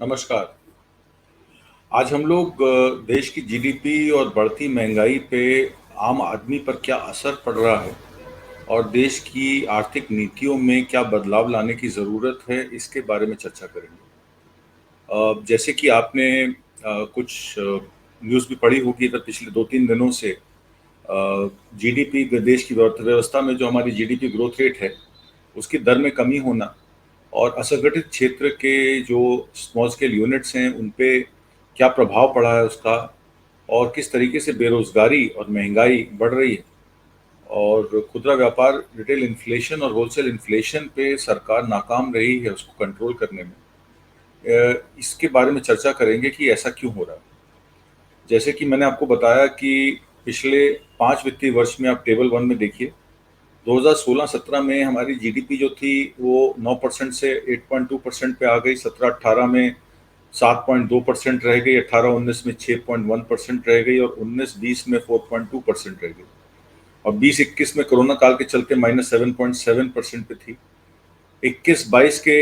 नमस्कार। आज हम लोग देश की जीडीपी और बढ़ती महंगाई पे आम आदमी पर क्या असर पड़ रहा है और देश की आर्थिक नीतियों में क्या बदलाव लाने की ज़रूरत है, इसके बारे में चर्चा करेंगे। जैसे कि आपने कुछ न्यूज़ भी पढ़ी होगी तो पिछले 2-3 दिनों से जीडीपी देश की अर्थव्यवस्था में जो हमारी जीडीपी ग्रोथ रेट है, उसकी दर में कमी होना और असंगठित क्षेत्र के जो स्मॉल स्केल यूनिट्स हैं, उन पे क्या प्रभाव पड़ा है उसका और किस तरीके से बेरोज़गारी और महँगाई बढ़ रही है और खुदरा व्यापार, रिटेल इन्फ्लेशन और होलसेल इन्फ्लेशन पे सरकार नाकाम रही है उसको कंट्रोल करने में। इसके बारे में चर्चा करेंगे कि ऐसा क्यों हो रहा है। जैसे कि मैंने आपको बताया कि पिछले 5 वित्तीय वर्ष में आप टेबल 1 में देखिए, 2016-17 में हमारी जीडीपी जो थी वो 9% से 8.2% पे आ गई, 17-18 में 7.2% रह गई, 18-19 में 6.1% रह गई और 19-20 में 4.2% रह गई और 20-21 में कोरोना काल के चलते -7.7% पे थी। 21-22 के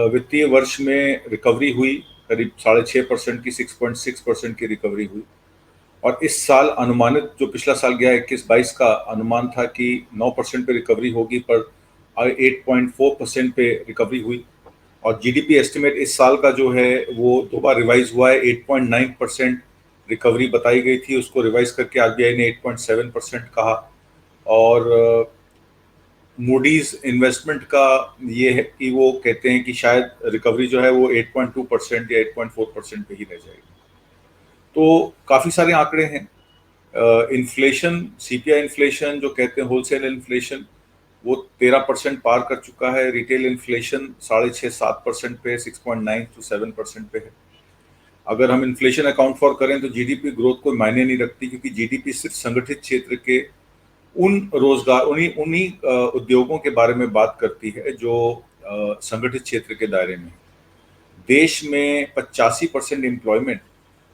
वित्तीय वर्ष में रिकवरी हुई, करीब 6.5% की 6.6% की रिकवरी हुई और इस साल अनुमानित जो पिछला साल गया 21-22 का अनुमान था कि 9% पे रिकवरी होगी, पर 8.4% पे रिकवरी हुई और जीडीपी एस्टिमेट इस साल का जो है वो 2 बार रिवाइज हुआ है। 8.9% रिकवरी बताई गई थी, उसको रिवाइज करके आरबीआई ने 8.7% कहा और मूडीज इन्वेस्टमेंट का ये है कि वो कहते हैं कि शायद रिकवरी जो है वो 8.2% या 8.4% पे ही रह जाएगी। तो काफ़ी सारे आंकड़े हैं। इन्फ्लेशन, सीपीआई इन्फ्लेशन जो कहते हैं होलसेल इन्फ्लेशन, वो 13% पार कर चुका है। रिटेल इन्फ्लेशन 6.5-7% पे, 6.9 to 7% पे है। अगर हम इन्फ्लेशन अकाउंट फॉर करें तो जीडीपी ग्रोथ कोई मायने नहीं रखती, क्योंकि जीडीपी सिर्फ संगठित क्षेत्र के उन रोजगार, उन्हीं उन्हीं उद्योगों के बारे में बात करती है जो संगठित क्षेत्र के दायरे में है। देश में 85% एम्प्लॉयमेंट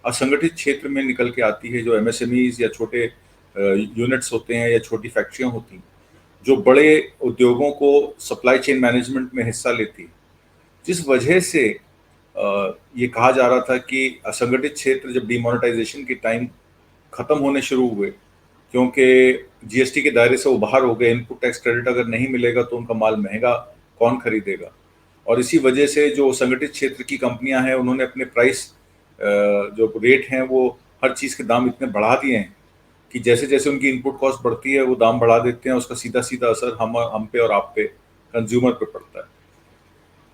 असंगठित क्षेत्र में निकल के आती है, जो एमएसएमईज या छोटे यूनिट्स होते हैं या छोटी फैक्ट्रियां होती हैं, जो बड़े उद्योगों को सप्लाई चेन मैनेजमेंट में हिस्सा लेती है। जिस वजह से ये कहा जा रहा था कि असंगठित क्षेत्र जब डिमोनेटाइजेशन के टाइम खत्म होने शुरू हुए, क्योंकि जीएसटी के दायरे से वो बाहर हो गए, इनपुट टैक्स क्रेडिट अगर नहीं मिलेगा तो उनका माल महंगा कौन खरीदेगा। और इसी वजह से जो संगठित क्षेत्र की कंपनियां हैं, उन्होंने अपने प्राइस जो रेट हैं वो हर चीज़ के दाम इतने बढ़ा दिए हैं कि जैसे जैसे उनकी इनपुट कॉस्ट बढ़ती है वो दाम बढ़ा देते हैं। उसका सीधा सीधा असर हम पे और आप पे, कंज्यूमर पे पड़ता है।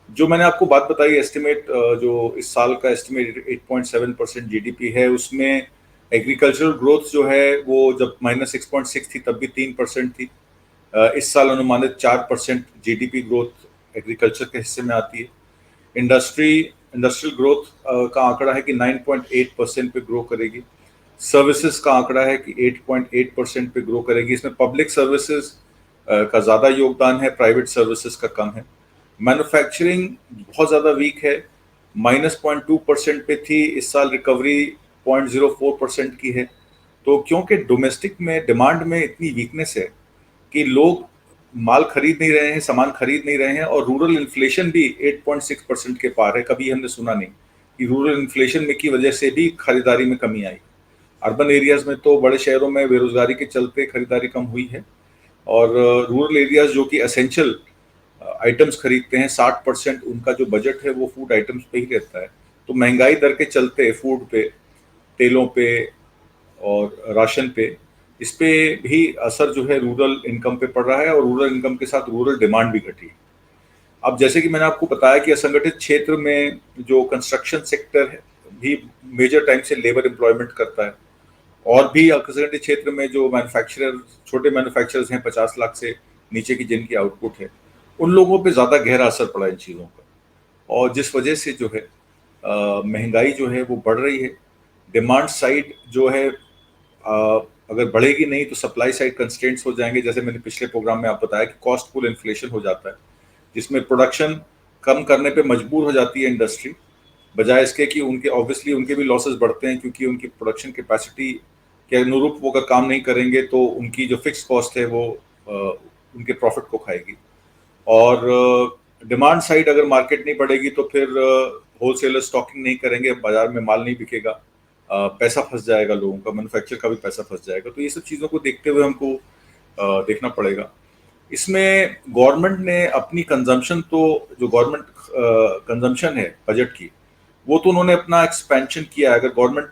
जो मैंने आपको बात बताई एस्टिमेट, जो इस साल का एस्टिमेट 8.7% जीडीपी है, उसमें एग्रीकल्चरल ग्रोथ जो है वो जब -6.6 थी तब भी 3% थी। इस साल अनुमानित 4% जीडीपी ग्रोथ एग्रीकल्चर के हिस्से में आती है। इंडस्ट्रियल ग्रोथ का आंकड़ा है कि 9.8% पे ग्रो करेगी। सर्विसेज का आंकड़ा है कि 8.8% पे ग्रो करेगी। इसमें पब्लिक सर्विसेज का ज़्यादा योगदान है, प्राइवेट सर्विसेज का कम है। मैन्युफैक्चरिंग बहुत ज़्यादा वीक है, -0.2% पे थी, इस साल रिकवरी 0.04% की है। तो क्योंकि डोमेस्टिक में डिमांड में इतनी वीकनेस है कि लोग माल खरीद नहीं रहे हैं, सामान खरीद नहीं रहे हैं और रूरल इन्फ्लेशन भी 8.6% के पार है। कभी हमने सुना नहीं कि रूरल इन्फ्लेशन में की वजह से भी खरीदारी में कमी आई। अर्बन एरियाज में तो बड़े शहरों में बेरोजगारी के चलते खरीदारी कम हुई है और रूरल एरियाज जो कि एसेंशियल आइटम्स खरीदते हैं, 60% उनका जो बजट है वो फूड आइटम्स पे ही रहता है। तो महंगाई दर के चलते फूड पे, तेलों पे और राशन पे, इस पे भी असर जो है रूरल इनकम पे पड़ रहा है और रूरल इनकम के साथ रूरल डिमांड भी घटी है। अब जैसे कि मैंने आपको बताया कि असंगठित क्षेत्र में जो कंस्ट्रक्शन सेक्टर है भी मेजर टाइम से लेबर एम्प्लॉयमेंट करता है और भी असंगठित क्षेत्र में जो मैन्युफैक्चरर, छोटे मैन्युफैक्चरर्स हैं 50 लाख से नीचे की जिनकी आउटपुट है, उन लोगों पे ज़्यादा गहरा असर पड़ा इन चीज़ों का और जिस वजह से जो है महंगाई जो है वो बढ़ रही है। डिमांड साइड जो है अगर बढ़ेगी नहीं तो सप्लाई साइड कंस्ट्रेंट्स हो जाएंगे। जैसे मैंने पिछले प्रोग्राम में आप बताया कि कॉस्ट पुल इन्फ्लेशन हो जाता है, जिसमें प्रोडक्शन कम करने पे मजबूर हो जाती है इंडस्ट्री, बजाय इसके कि उनके ऑब्वियसली उनके भी लॉसेस बढ़ते हैं, क्योंकि उनकी प्रोडक्शन कैपेसिटी के अनुरूप वो अगर काम नहीं करेंगे तो उनकी जो फिक्स कॉस्ट है वो उनके प्रॉफिट को खाएगी। और डिमांड साइड अगर मार्केट नहीं बढ़ेगी तो फिर होलसेलर स्टॉकिंग नहीं करेंगे, बाजार में माल नहीं बिकेगा, पैसा फंस जाएगा लोगों का, मैन्युफैक्चर का भी पैसा फंस जाएगा। तो ये सब चीज़ों को देखते हुए हमको देखना पड़ेगा। इसमें गवर्नमेंट ने अपनी कंजम्पशन, तो जो गवर्नमेंट कंजम्पशन है बजट की, वो तो उन्होंने अपना एक्सपेंशन किया है। अगर गवर्नमेंट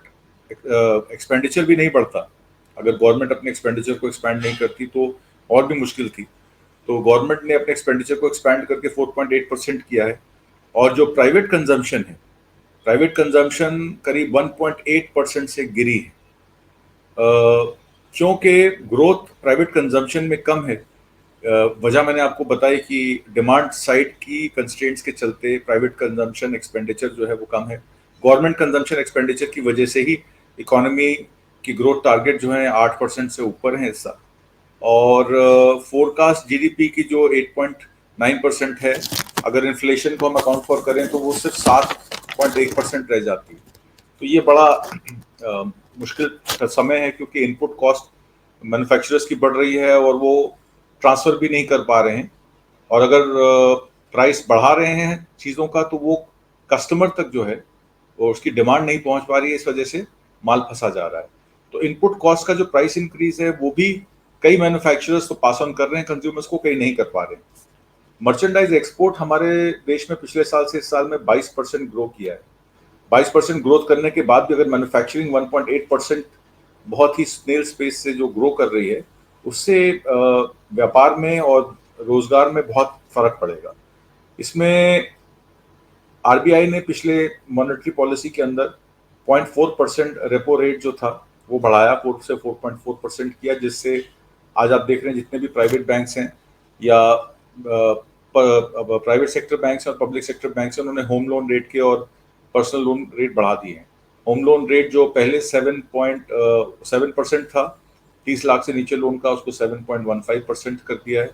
एक्सपेंडिचर भी नहीं बढ़ता, अगर गवर्नमेंट अपने एक्सपेंडिचर को एक्सपैंड नहीं करती तो और भी मुश्किल थी। तो गवर्नमेंट ने अपने एक्सपेंडिचर को एक्सपैंड करके 4.8% किया है। और जो प्राइवेट कंजम्पशन है, प्राइवेट कंजम्पशन करीब 1.8% से गिरी है। क्योंकि ग्रोथ प्राइवेट कंजम्पशन में कम है। वजह मैंने आपको बताई कि डिमांड साइड की कंस्ट्रेंट्स के चलते प्राइवेट कंजम्पशन एक्सपेंडिचर जो है वो कम है। गवर्नमेंट कंजम्पशन एक्सपेंडिचर की वजह से ही इकोनॉमी की ग्रोथ टारगेट जो है 8% से ऊपर है इस साल। और फोरकास्ट जीडीपी की जो 8.9% है, अगर इन्फ्लेशन को हम अकाउंट फॉर करें तो वो सिर्फ 7.1% रह जाती है। तो ये बड़ा मुश्किल समय है, क्योंकि इनपुट कॉस्ट मैन्युफैक्चरर्स की बढ़ रही है और वो ट्रांसफर भी नहीं कर पा रहे हैं। और अगर प्राइस बढ़ा रहे हैं चीज़ों का तो वो कस्टमर तक जो है वो उसकी डिमांड नहीं पहुंच पा रही है, इस वजह से माल फंसा जा रहा है। तो इनपुट कॉस्ट का जो प्राइस इंक्रीज है वो भी कई मैन्युफैक्चरर्स तो पास ऑन कर रहे हैं कंज्यूमर्स को, कई नहीं कर पा रहे हैं। मर्चेंडाइज एक्सपोर्ट हमारे देश में पिछले साल से इस साल में 22% ग्रो किया है। 22% ग्रोथ करने के बाद भी अगर मैन्युफैक्चरिंग 1.8% बहुत ही स्नेल स्पेस से जो ग्रो कर रही है, उससे व्यापार में और रोजगार में बहुत फर्क पड़ेगा। इसमें आरबीआई ने पिछले मॉनेटरी पॉलिसी के अंदर 0.4% रेपो रेट जो था वो बढ़ाया, 4 से 4.4% किया, जिससे आज आप देख रहे हैं जितने भी प्राइवेट बैंक्स हैं या प्राइवेट सेक्टर बैंक्स और पब्लिक सेक्टर बैंक्स हैं, उन्होंने होम लोन रेट के और पर्सनल लोन रेट बढ़ा दिए हैं। होम लोन रेट जो पहले 7.7% था 30 लाख से नीचे लोन का, उसको 7.15% कर दिया है।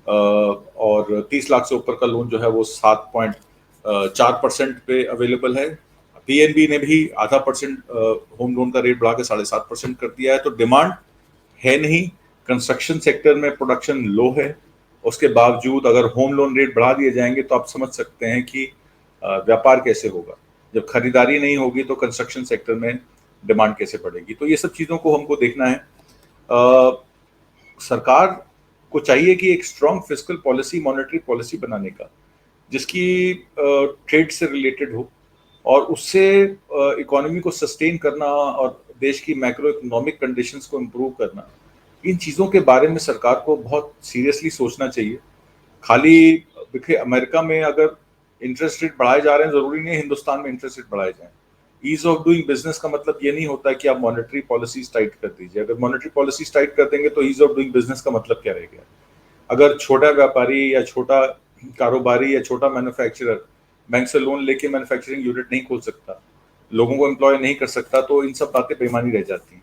और 30 लाख से ऊपर का लोन जो है वो 7.4% पे अवेलेबल है। पीएनबी ने भी आधा परसेंट होम लोन का रेट बढ़ा के 7.5% कर दिया है। तो डिमांड है नहीं, कंस्ट्रक्शन सेक्टर में प्रोडक्शन लो है, उसके बावजूद अगर होम लोन रेट बढ़ा दिए जाएंगे तो आप समझ सकते हैं कि व्यापार कैसे होगा। जब खरीदारी नहीं होगी तो कंस्ट्रक्शन सेक्टर में डिमांड कैसे बढ़ेगी। तो ये सब चीज़ों को हमको देखना है। सरकार को चाहिए कि एक strong fiscal policy, monetary policy बनाने का, जिसकी ट्रेड से रिलेटेड हो और उससे इकोनॉमी को सस्टेन करना और देश की मैक्रो इकोनॉमिक कंडीशंस को इम्प्रूव करना, इन चीज़ों के बारे में सरकार को बहुत सीरियसली सोचना चाहिए। खाली देखिए, अमेरिका में अगर इंटरेस्ट रेट बढ़ाए जा रहे हैं, जरूरी नहीं है हिंदुस्तान में इंटरेस्ट रेट बढ़ाए जाएं। ईज ऑफ डूइंग बिजनेस का मतलब ये नहीं होता कि आप मॉनेटरी पॉलिसीज टाइट कर दीजिए। अगर मॉनेटरी पॉलिसीज टाइट कर देंगे तो ईज ऑफ डूइंग बिजनेस का मतलब क्या रह गया। अगर छोटा व्यापारी या छोटा कारोबारी या छोटा मैन्युफैक्चरर बैंक से लोन लेके मैन्युफैक्चरिंग यूनिट नहीं खोल सकता, लोगों को एम्प्लॉय नहीं कर सकता, तो इन सब बातें बेईमानी रह जाती हैं।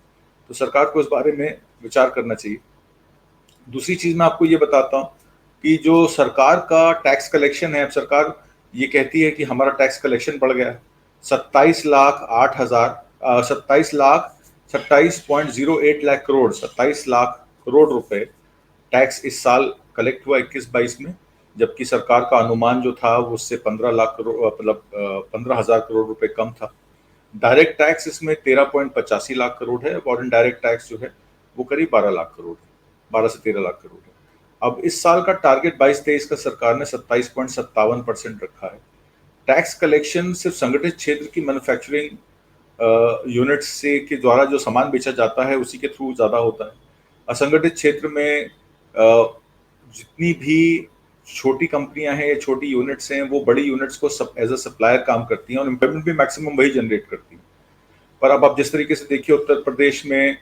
तो सरकार को इस बारे में विचार करना चाहिए। दूसरी चीज मैं आपको ये बताता हूँ कि जो सरकार का टैक्स कलेक्शन है, अब सरकार ये कहती है कि हमारा टैक्स कलेक्शन बढ़ गया है 27,08,000 27,27.08 लाख करोड़ 27 लाख करोड़ रुपए टैक्स इस साल कलेक्ट हुआ 21-22 में, जबकि सरकार का अनुमान जो था वो उससे 15 लाख करोड़, मतलब 15,000 करोड़ रुपए कम था। डायरेक्ट टैक्स इसमें 13.85 लाख करोड़ है और इनडायरेक्ट टैक्स जो है वो करीब 12 लाख करोड़ है, 12 से 13 लाख करोड़ है। अब इस साल का टारगेट 22-23 का सरकार ने 27.57% रखा है। टैक्स कलेक्शन सिर्फ संगठित क्षेत्र की मैन्युफैक्चरिंग यूनिट्स से के द्वारा जो सामान बेचा जाता है उसी के थ्रू ज़्यादा होता है। असंगठित क्षेत्र में जितनी भी छोटी कंपनियां हैं या छोटी यूनिट्स हैं, वो बड़ी यूनिट्स को एज अ सप्लायर काम करती हैं और एम्प्लॉयमेंट भी मैक्सिमम वही जनरेट करती हैं। पर अब आप जिस तरीके से देखिए, उत्तर प्रदेश में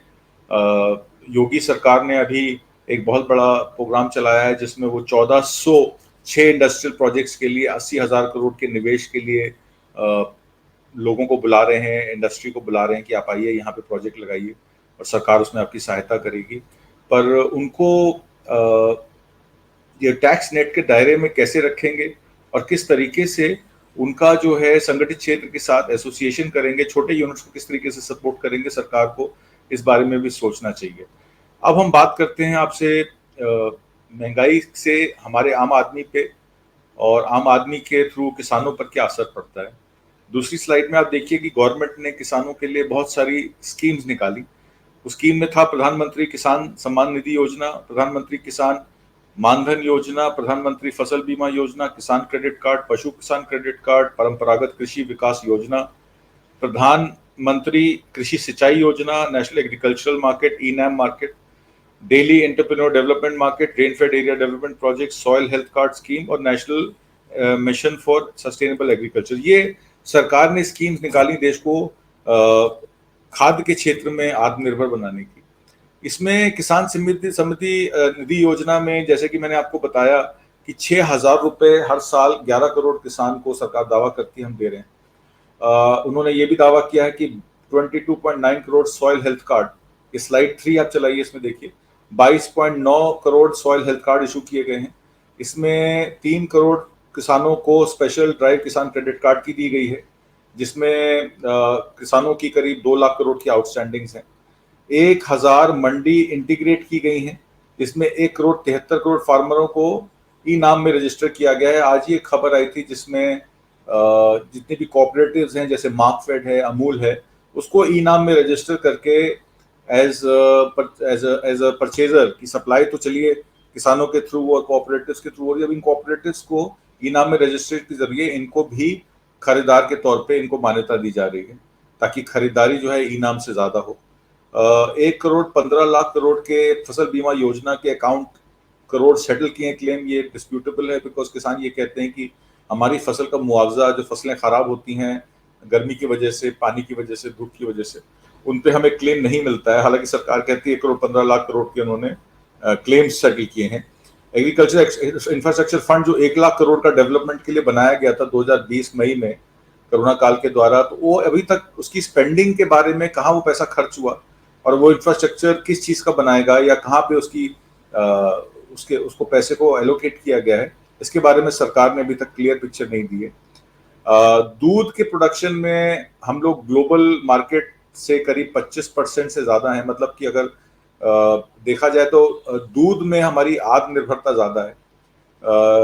योगी सरकार ने अभी एक बहुत बड़ा प्रोग्राम चलाया है जिसमें वो 1406 इंडस्ट्रियल प्रोजेक्ट्स के लिए 80,000 करोड़ के निवेश के लिए लोगों को बुला रहे हैं, इंडस्ट्री को बुला रहे हैं कि आप आइए यहाँ पे प्रोजेक्ट लगाइए और सरकार उसमें आपकी सहायता करेगी। पर उनको ये टैक्स नेट के दायरे में कैसे रखेंगे और किस तरीके से उनका जो है संगठित क्षेत्र के साथ एसोसिएशन करेंगे, छोटे यूनिट्स को किस तरीके से सपोर्ट करेंगे, सरकार को इस बारे में भी सोचना चाहिए। अब हम बात करते हैं आपसे महंगाई से हमारे आम आदमी पे और आम आदमी के थ्रू किसानों पर क्या असर पड़ता है। दूसरी स्लाइड में आप देखिए कि गवर्नमेंट ने किसानों के लिए बहुत सारी स्कीम्स निकाली। उस स्कीम में था प्रधानमंत्री किसान सम्मान निधि योजना, प्रधानमंत्री किसान मानधन योजना, प्रधानमंत्री फसल बीमा योजना, किसान क्रेडिट कार्ड, पशु किसान क्रेडिट कार्ड, परंपरागत कृषि विकास योजना, प्रधानमंत्री कृषि सिंचाई योजना, नेशनल एग्रीकल्चरल मार्केट (ई-नैम) market, daily entrepreneur development market, rain fed area development project, soil health card scheme और national mission for sustainable agriculture. ये सरकार ने स्कीम्स निकाली देश को खाद्य के क्षेत्र में आत्मनिर्भर बनाने की। इसमें किसान समृद्धि समृद्धि निधि योजना में जैसे कि मैंने आपको बताया कि 6,000 रुपए हर साल 11 करोड़ किसान को सरकार दावा करती है हम दे रहे हैं। उन्होंने ये भी दावा किया है कि 22.9 करोड़ सॉइल हेल्थ कार्ड, ये स्लाइड 3 आप चलाइए, इसमें देखिए 22.9 crore soil health card issue किए गए हैं। इसमें 3 करोड़ किसानों को स्पेशल ड्राइव किसान क्रेडिट कार्ड की दी गई है, जिसमें किसानों की करीब 2 लाख करोड़ की आउटस्टैंडिंग्स हैं। 1,000 मंडी इंटीग्रेट की गई हैं, जिसमें 1 करोड़ 73 करोड़ फार्मरों को ई नाम में रजिस्टर किया गया है। आज ये खबर आई थी जिसमें जितने भी कोऑपरेटिव्स हैं जैसे मार्कफेड है, अमूल है, उसको ई नाम में रजिस्टर करके एज अ परचेजर की सप्लाई तो चलिए किसानों के थ्रू और कोऑपरेटिव्स के थ्रू, और जब इन कोऑपरेटिव्स को ई नाम में रजिस्टर के जरिए इनको भी खरीदार के तौर पे इनको मान्यता दी जा रही है, ताकि खरीदारी जो है ई नाम से ज्यादा हो। 1 करोड़ 15 लाख करोड़ के फसल बीमा योजना के अकाउंट करोड़ सेटल किए क्लेम। ये डिस्प्यूटेबल है बिकॉज किसान ये कहते हैं कि हमारी फसल का मुआवजा, जो फसलें खराब होती हैं गर्मी की वजह से, पानी की वजह से, धूप की वजह से, उन पे हमें क्लेम नहीं मिलता है। हालांकि सरकार कहती है 1 करोड़ 15 लाख करोड़ के उन्होंने क्लेम्स सेटल किए हैं। एग्रीकल्चर इंफ्रास्ट्रक्चर फंड जो 1 लाख करोड़ का डेवलपमेंट के लिए बनाया गया था 2020 मई में कोरोना काल के द्वारा, तो वो अभी तक उसकी स्पेंडिंग के बारे में कहाँ वो पैसा खर्च हुआ और वो इंफ्रास्ट्रक्चर किस चीज का बनाएगा या कहाँ पे उसकी उसको पैसे को एलोकेट किया गया है, इसके बारे में सरकार ने अभी तक क्लियर पिक्चर नहीं दी है। दूध के प्रोडक्शन में हम लोग ग्लोबल मार्केट से करीब 25% से ज्यादा है। मतलब कि अगर देखा जाए तो दूध में हमारी आत्मनिर्भरता ज्यादा है।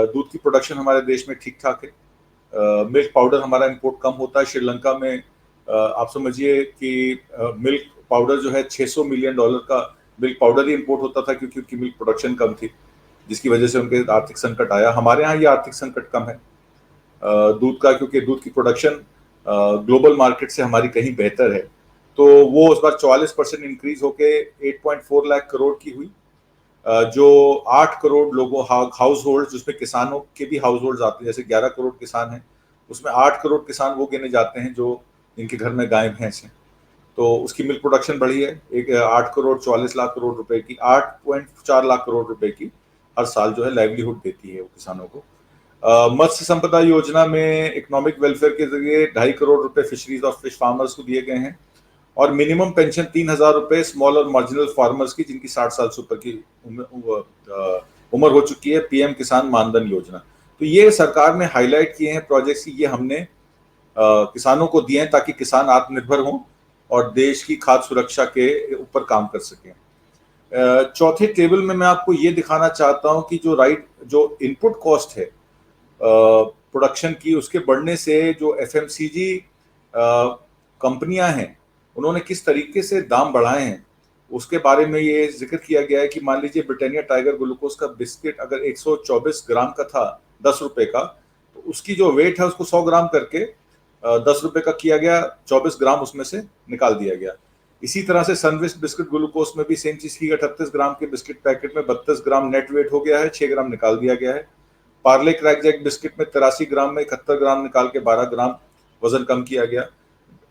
दूध की प्रोडक्शन हमारे देश में ठीक ठाक है। मिल्क पाउडर हमारा इंपोर्ट कम होता है। श्रीलंका में आप समझिए कि मिल्क पाउडर जो है $600 मिलियन का मिल्क पाउडर ही इंपोर्ट होता था, क्योंकि उनकी मिल्क प्रोडक्शन कम थी, जिसकी वजह से उनके आर्थिक संकट आया। हमारे यहाँ ये आर्थिक संकट कम है दूध का, क्योंकि दूध की प्रोडक्शन ग्लोबल मार्केट से हमारी कहीं बेहतर है। तो वो उस बार 44% इंक्रीज होके 8.4 लाख करोड़ की हुई। जो 8 करोड़ लोगों हाउस होल्ड, जिसमें किसानों के भी हाउस होल्ड आते हैं, जैसे 11 करोड़ किसान हैं, उसमें 8 करोड़ किसान वो गिने जाते हैं जो जिनके घर में गाय भैंस हैं। तो उसकी मिल्क प्रोडक्शन बढ़ी है। एक 8 करोड़ 44 लाख करोड़ रुपए की, 8.4 लाख करोड़ रुपए की हर साल जो है लाइवलीहुड देती है वो किसानों को। मत्स्य संपदा योजना में इकोनॉमिक वेलफेयर के जरिए 2.5 करोड़ रुपए फिशरीज और फिश फार्मर्स को दिए गए हैं, और मिनिमम पेंशन 3,000 रुपए स्मॉल और मार्जिनल फार्मर्स की जिनकी 60 साल से ऊपर की उम्र हो चुकी है, पीएम किसान मानधन योजना। तो ये सरकार ने हाईलाइट किए हैं प्रोजेक्ट्स, ये हमने किसानों को दिए हैं ताकि किसान आत्मनिर्भर हों और देश की खाद्य सुरक्षा के ऊपर काम कर सकें। चौथे टेबल में मैं आपको ये दिखाना चाहता हूं कि जो इनपुट कॉस्ट है प्रोडक्शन की, उसके बढ़ने से जो एफएमसीजी कंपनियां हैं उन्होंने किस तरीके से दाम बढ़ाए हैं, उसके बारे में ये जिक्र किया गया है कि मान लीजिए ब्रिटानिया टाइगर ग्लूकोज का बिस्किट अगर 124 ग्राम का था 10 रुपए का, तो उसकी जो वेट है उसको 100 ग्राम करके 10 रुपए का किया गया, 24 ग्राम उसमें से निकाल दिया गया। इसी तरह से सनविस्ट बिस्किट ग्लूकोज में भी सेम चीज की, 38 ग्राम के बिस्किट पैकेट में 32 ग्राम नेट वेट हो गया है, 6 ग्राम निकाल दिया गया है। पार्ले क्रैक जैक बिस्किट में 83 ग्राम में 71 ग्राम निकाल के 12 ग्राम वजन कम किया गया।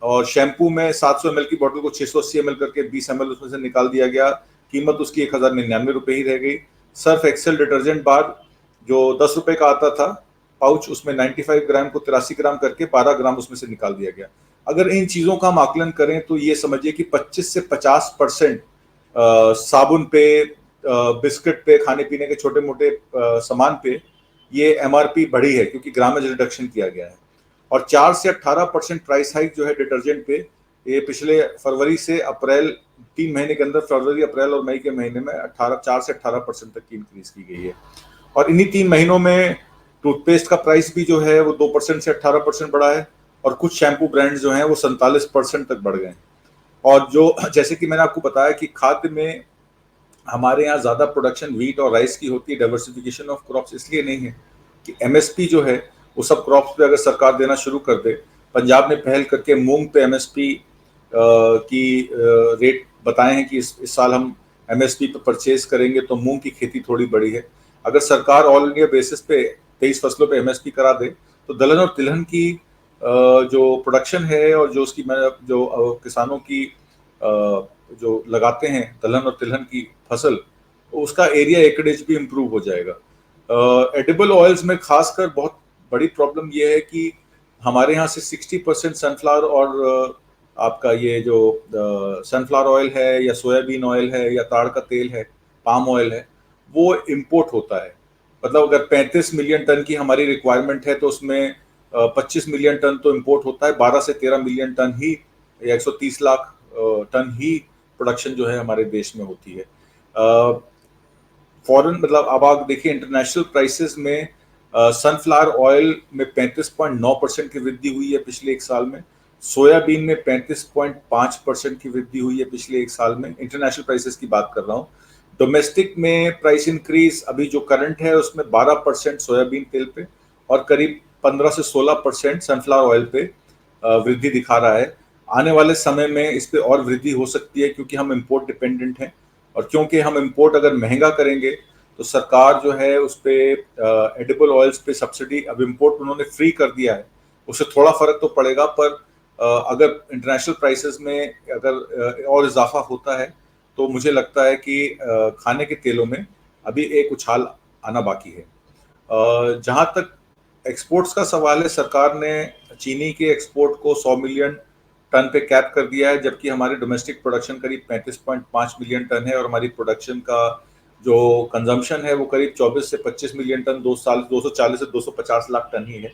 और शैम्पू में 700 ml की बोतल को 680 ml करके 20 ml उसमें से निकाल दिया गया, कीमत उसकी 1,099 रुपए ही रह गई। सर्फ एक्सेल डिटर्जेंट बार जो 10 रुपए का आता था पाउच, उसमें 95 ग्राम को 83 ग्राम करके 12 ग्राम उसमें से निकाल दिया गया। अगर इन चीजों का हम आकलन करें तो ये समझिए कि 25 से 50% साबुन पे, बिस्किट पे, खाने पीने के छोटे मोटे सामान पे ये एमआरपी बढ़ी है, क्योंकि ग्रामेज रिडक्शन किया गया है। और 4 से 18% प्राइस हाइक जो है डिटर्जेंट पे, ये पिछले फरवरी से अप्रैल, 3 महीने के अंदर फरवरी, अप्रैल और मई के महीने में 4 से 18% तक की इंक्रीज की गई है। और इन्हीं 3 महीनों में टूथपेस्ट का प्राइस भी जो है वो 2% से 18% बढ़ा है। और कुछ शैम्पू ब्रांड्स जो हैं वो 47% तक बढ़ गए हैं। और जो जैसे कि मैंने आपको बताया कि खाद्य में हमारे यहाँ ज़्यादा प्रोडक्शन व्हीट और राइस की होती है, डाइवर्सिफिकेशन ऑफ क्रॉप्स इसलिए नहीं है कि एमएसपी जो है वो सब क्रॉप्स पे अगर सरकार देना शुरू कर दे। पंजाब ने पहल करके मूंग पे एमएसपी की रेट बताए हैं कि इस साल हम एमएसपी पे परचेज करेंगे तो मूंग की खेती थोड़ी बढ़ी है। अगर सरकार ऑल इंडिया बेसिस पे 23 फसलों पे एमएसपी करा दे तो दलहन और तिलहन की जो प्रोडक्शन है और जो उसकी जो किसानों की जो लगाते हैं दलहन और तिलहन की फसल, उसका एरिया एकड़ेज भी इम्प्रूव हो जाएगा। एडिबल ऑयल्स में खासकर बहुत बड़ी प्रॉब्लम ये है कि हमारे यहाँ से 60% सनफ्लावर और आपका ये जो सनफ्लावर ऑयल है या सोयाबीन ऑयल है या ताड़ का तेल है, पाम ऑयल है, वो इम्पोर्ट होता है। मतलब अगर 35 मिलियन टन की हमारी रिक्वायरमेंट है तो उसमें 25 मिलियन टन तो इम्पोर्ट होता है, 12 से 13 मिलियन टन ही या 130 लाख टन ही प्रोडक्शन जो है हमारे देश में होती है। फॉरेन मतलब अब आप देखिए इंटरनेशनल प्राइसेस में सनफ्लावर ऑयल में 35.9% की वृद्धि हुई है पिछले एक साल में, सोयाबीन में 35.5% की वृद्धि हुई है पिछले एक साल में, इंटरनेशनल प्राइसेस की बात कर रहा हूँ। डोमेस्टिक में प्राइस इंक्रीज अभी जो करंट है उसमें 12% सोयाबीन तेल पे और करीब 15 से 16% सनफ्लावर ऑयल पे वृद्धि दिखा रहा है। आने वाले समय में इस पे और वृद्धि हो सकती है क्योंकि हम इम्पोर्ट डिपेंडेंट हैं और क्योंकि हम इम्पोर्ट अगर महंगा करेंगे तो सरकार जो है उस पे एडिबल ऑयल्स पे सब्सिडी अब इम्पोर्ट उन्होंने फ्री कर दिया है, उससे थोड़ा फर्क तो पड़ेगा पर अगर इंटरनेशनल प्राइसेस में अगर और इजाफा होता है तो मुझे लगता है कि खाने के तेलों में अभी एक उछाल आना बाकी है। जहाँ तक एक्सपोर्ट्स का सवाल है, सरकार ने चीनी के एक्सपोर्ट को 100 मिलियन टन पे कैप कर दिया है, जबकि हमारे डोमेस्टिक प्रोडक्शन करीब 35.5 मिलियन टन है और हमारी प्रोडक्शन का जो कंजम्पशन है वो करीब 24 से 25 मिलियन टन 240 से 250 लाख टन ही है।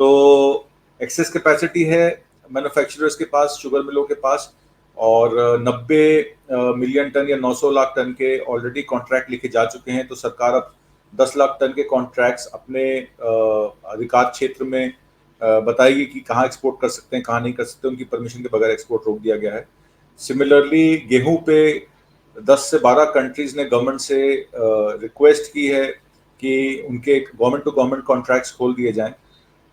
तो एक्सेस कैपेसिटी है मैन्युफैक्चरर्स के पास, शुगर मिलों के पास, और 90 मिलियन टन या 900 लाख टन के ऑलरेडी कॉन्ट्रैक्ट लिखे जा चुके हैं। तो सरकार अब 10 लाख टन के कॉन्ट्रैक्ट्स अपने अधिकार क्षेत्र में बताएगी कि कहाँ एक्सपोर्ट कर सकते हैं, कहाँ नहीं कर सकते, उनकी परमिशन के बगैर एक्सपोर्ट रोक दिया गया है। सिमिलरली गेहूं पे 10 से 12 कंट्रीज ने गवर्नमेंट से रिक्वेस्ट की है कि उनके गवर्नमेंट टू गवर्नमेंट कॉन्ट्रैक्ट्स खोल दिए जाएं।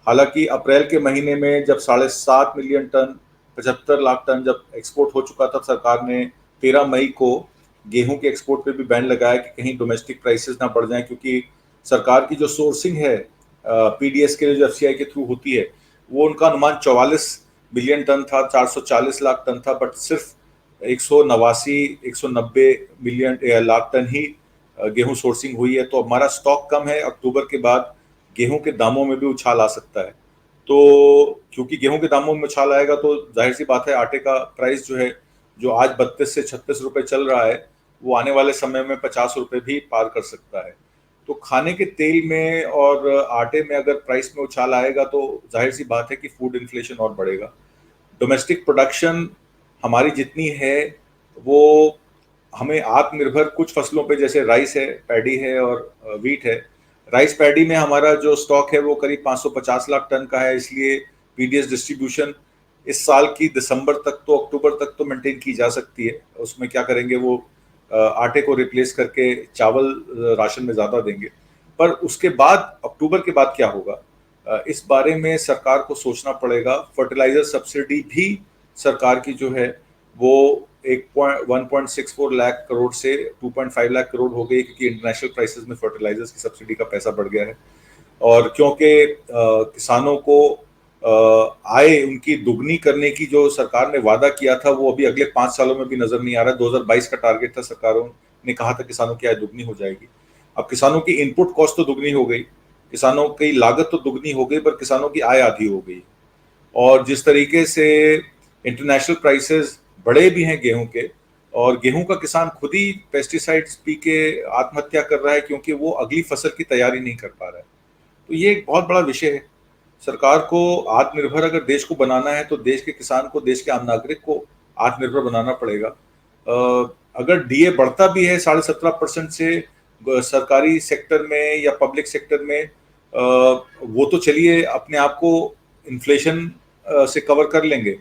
हालांकि अप्रैल के महीने में जब 7.5 मिलियन टन 75 लाख टन जब एक्सपोर्ट हो चुका था, सरकार ने 13 मई को गेहूं के एक्सपोर्ट पे भी बैन लगाया कि कहीं डोमेस्टिक प्राइसेस ना बढ़ जाएं, क्योंकि सरकार की जो सोर्सिंग है पीडीएस के लिए जो एफसीआई के थ्रू होती है वो उनका अनुमान 44 मिलियन टन था, 440 लाख टन था, बट सिर्फ 190 मिलियन लाख टन ही गेहूं सोर्सिंग हुई है। तो हमारा स्टॉक कम है, अक्टूबर के बाद गेहूं के दामों में भी उछाल आ सकता है। तो क्योंकि गेहूं के दामों में उछाल आएगा तो जाहिर सी बात है आटे का प्राइस जो है, जो आज 32 से 36 रुपए चल रहा है, वो आने वाले समय में 50 रुपए भी पार कर सकता है। तो खाने के तेल में और आटे में अगर प्राइस में उछाल आएगा तो जाहिर सी बात है कि फूड इन्फ्लेशन और बढ़ेगा। डोमेस्टिक प्रोडक्शन हमारी जितनी है वो हमें आत्मनिर्भर कुछ फसलों पे जैसे राइस है, पैडी है और व्हीट है। राइस पैडी में हमारा जो स्टॉक है वो करीब 550 लाख टन का है, इसलिए पीडीएस डिस्ट्रीब्यूशन इस साल की दिसंबर तक तो अक्टूबर तक तो मेंटेन की जा सकती है। उसमें क्या करेंगे वो आटे को रिप्लेस करके चावल राशन में ज़्यादा देंगे। पर उसके बाद अक्टूबर के बाद क्या होगा इस बारे में सरकार को सोचना पड़ेगा। फर्टिलाइजर सब्सिडी भी सरकार की जो है वो 1.64 लाख करोड़ से 2.5 लाख करोड़ हो गई, क्योंकि इंटरनेशनल प्राइसेस में फर्टिलाइजर्स की सब्सिडी का पैसा बढ़ गया है। और क्योंकि किसानों को आय उनकी दुगनी करने की जो सरकार ने वादा किया था वो अभी अगले 5 सालों में भी नजर नहीं आ रहा। 2022 का टारगेट था, सरकारों ने कहा था किसानों की आय दुगनी हो जाएगी। अब किसानों की इनपुट कॉस्ट तो दुगनी हो गई, किसानों की लागत तो दुगनी हो गई, पर किसानों की आय आधी हो गई। और जिस तरीके से इंटरनेशनल प्राइसेस बढ़े भी हैं गेहूं के, और गेहूं का किसान खुद ही पेस्टिसाइड्स पी के आत्महत्या कर रहा है क्योंकि वो अगली फसल की तैयारी नहीं कर पा रहा है। तो ये एक बहुत बड़ा विषय है। सरकार को आत्मनिर्भर अगर देश को बनाना है तो देश के किसान को, देश के आम नागरिक को आत्मनिर्भर बनाना पड़ेगा। अगर डीए बढ़ता भी है 17.5% से सरकारी सेक्टर में या पब्लिक सेक्टर में, वो तो चलिए अपने आप को इन्फ्लेशन से कवर कर लेंगे,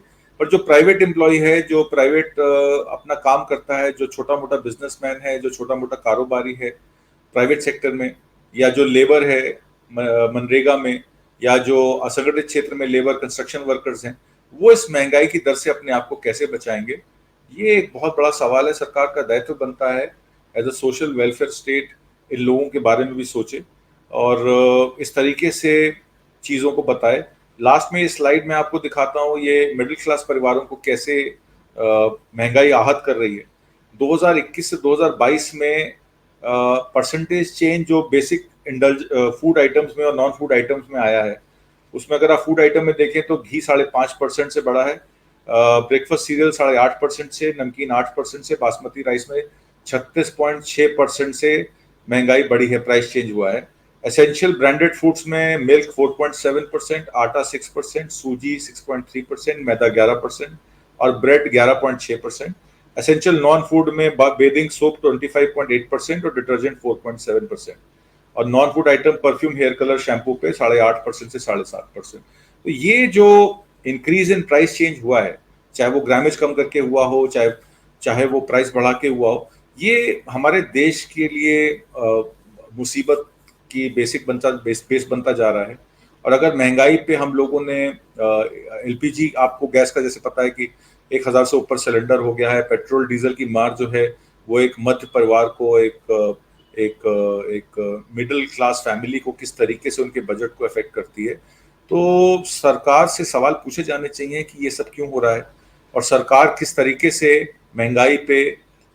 पर जो प्राइवेट एम्प्लॉय है, जो प्राइवेट अपना काम करता है, जो छोटा मोटा बिजनेसमैन है, जो छोटा मोटा कारोबारी है प्राइवेट सेक्टर में, या जो लेबर है मनरेगा में, या जो असंगठित क्षेत्र में लेबर कंस्ट्रक्शन वर्कर्स हैं, वो इस महंगाई की दर से अपने आप को कैसे बचाएंगे? ये एक बहुत बड़ा सवाल है। सरकार का दायित्व बनता है as a social welfare state इन लोगों के बारे में भी सोचे और इस तरीके से चीज़ों को बताए। लास्ट में ये स्लाइड में आपको दिखाता हूँ, ये मिडिल क्लास परिवारों को कैसे महंगाई आहत कर रही है। 2021 से 2022 में परसेंटेज चेंज जो बेसिक इंडल्ज फूड आइटम्स में और नॉन फूड आइटम्स में आया है, उसमें अगर आप फूड आइटम में देखें तो घी 5.5% से बढ़ा है, ब्रेकफास्ट सीरियल 8.5% से, नमकीन 8% से, बासमती राइस में 36.6% से महंगाई बढ़ी है, प्राइस चेंज हुआ है। एसेंशियल ब्रांडेड फूड्स में मिल्क 4.7%, आटा 6%, सूजी 6.3%, मैदा 11% और ब्रेड 11.6%। एसेंशियल नॉन फूड में बेदिंग सोप 25.8% और डिटर्जेंट 4.7%। और non food item perfume, hair colour, shampoo पे 8.5% से 7.5%। तो ये जो इंक्रीज इन प्राइस चेंज हुआ है, चाहे वो ग्रामेज कम करके हुआ हो, चाहे चाहे वो प्राइस बढ़ा के हुआ हो, ये हमारे देश के लिए मुसीबत की बेस बनता जा रहा है। और अगर महंगाई पे हम लोगों ने एलपीजी, आपको गैस का जैसे पता है कि 1,000 से ऊपर सिलेंडर हो गया है, पेट्रोल डीजल की मार जो है वो एक मध्य परिवार को, एक एक मिडिल क्लास फैमिली को किस तरीके से उनके बजट को अफेक्ट करती है। तो सरकार से सवाल पूछे जाने चाहिए कि ये सब क्यों हो रहा है और सरकार किस तरीके से महंगाई पे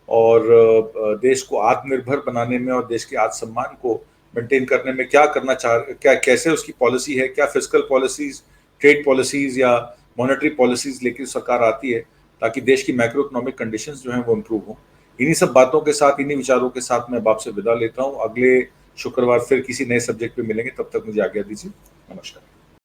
और देश को आत्मनिर्भर बनाने में और देश के आत्मसम्मान को मेंटेन करने में क्या करना क्या कैसे उसकी पॉलिसी है, क्या फिस्कल पॉलिसीज, ट्रेड पॉलिसीज या मॉनेटरी पॉलिसीज लेकर सरकार आती है ताकि देश की मैक्रो इकोनॉमिक कंडीशंस जो हैं वो इम्प्रूव हों। इन्हीं सब बातों के साथ, इन्हीं विचारों के साथ मैं आपसे विदा लेता हूँ। अगले शुक्रवार फिर किसी नए सब्जेक्ट पे मिलेंगे, तब तक मुझे आज्ञा दीजिए। नमस्कार।